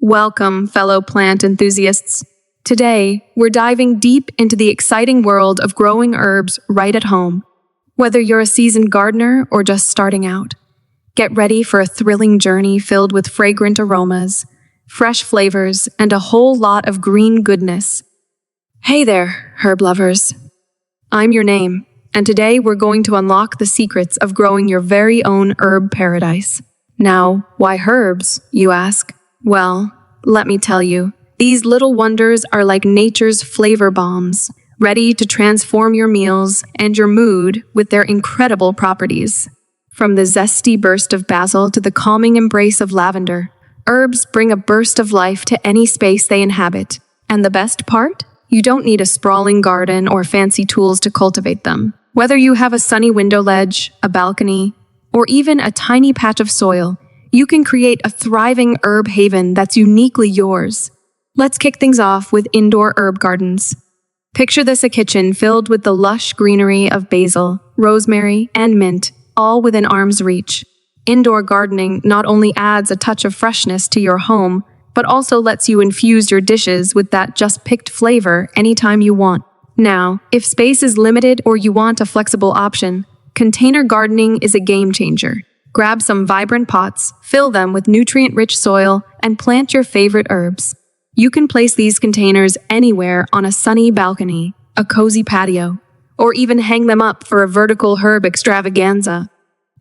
Welcome, fellow plant enthusiasts. Today, we're diving deep into the exciting world of growing herbs right at home. Whether you're a seasoned gardener or just starting out, get ready for a thrilling journey filled with fragrant aromas, fresh flavors, and a whole lot of green goodness. Hey there, herb lovers. I'm your name, and today we're going to unlock the secrets of growing your very own herb paradise. Now, why herbs, you ask? Well, let me tell you, these little wonders are like nature's flavor bombs, ready to transform your meals and your mood with their incredible properties. From the zesty burst of basil to the calming embrace of lavender, herbs bring a burst of life to any space they inhabit. And the best part? You don't need a sprawling garden or fancy tools to cultivate them. Whether you have a sunny window ledge, a balcony, or even a tiny patch of soil, you can create a thriving herb haven that's uniquely yours. Let's kick things off with indoor herb gardens. Picture this: a kitchen filled with the lush greenery of basil, rosemary, and mint, all within arm's reach. Indoor gardening not only adds a touch of freshness to your home, but also lets you infuse your dishes with that just-picked flavor anytime you want. Now, if space is limited or you want a flexible option, container gardening is a game-changer. Grab some vibrant pots, fill them with nutrient-rich soil, and plant your favorite herbs. You can place these containers anywhere on a sunny balcony, a cozy patio, or even hang them up for a vertical herb extravaganza.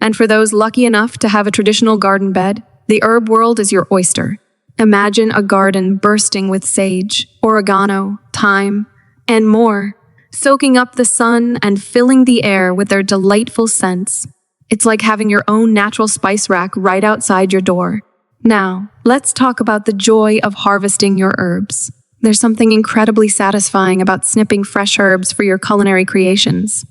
And for those lucky enough to have a traditional garden bed, the herb world is your oyster. Imagine a garden bursting with sage, oregano, thyme, and more, soaking up the sun and filling the air with their delightful scents. It's like having your own natural spice rack right outside your door. Now, let's talk about the joy of harvesting your herbs. There's something incredibly satisfying about snipping fresh herbs for your culinary creations.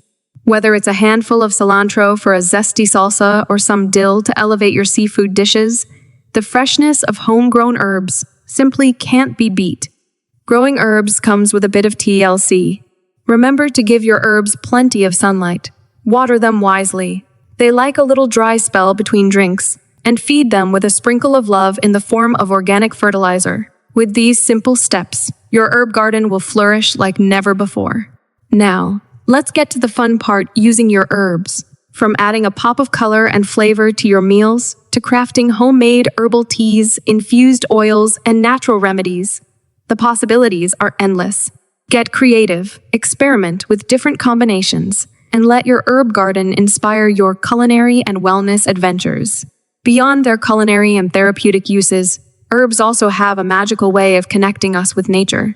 Whether it's a handful of cilantro for a zesty salsa or some dill to elevate your seafood dishes, the freshness of homegrown herbs simply can't be beat. Growing herbs comes with a bit of TLC. Remember to give your herbs plenty of sunlight. Water them wisely. They like a little dry spell between drinks, and feed them with a sprinkle of love in the form of organic fertilizer. With these simple steps, your herb garden will flourish like never before. Now, let's get to the fun part: using your herbs. From adding a pop of color and flavor to your meals, to crafting homemade herbal teas, infused oils, and natural remedies, the possibilities are endless. Get creative, experiment with different combinations, and let your herb garden inspire your culinary and wellness adventures. Beyond their culinary and therapeutic uses, herbs also have a magical way of connecting us with nature.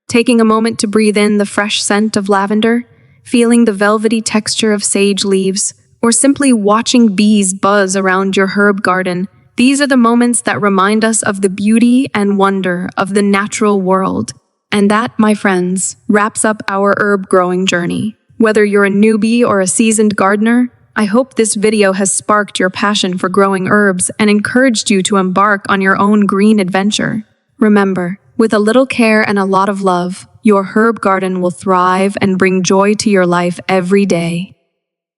Taking a moment to breathe in the fresh scent of lavender, feeling the velvety texture of sage leaves, or simply watching bees buzz around your herb garden, these are the moments that remind us of the beauty and wonder of the natural world. And that, my friends, wraps up our herb growing journey. Whether you're a newbie or a seasoned gardener, I hope this video has sparked your passion for growing herbs and encouraged you to embark on your own green adventure. Remember, with a little care and a lot of love, your herb garden will thrive and bring joy to your life every day.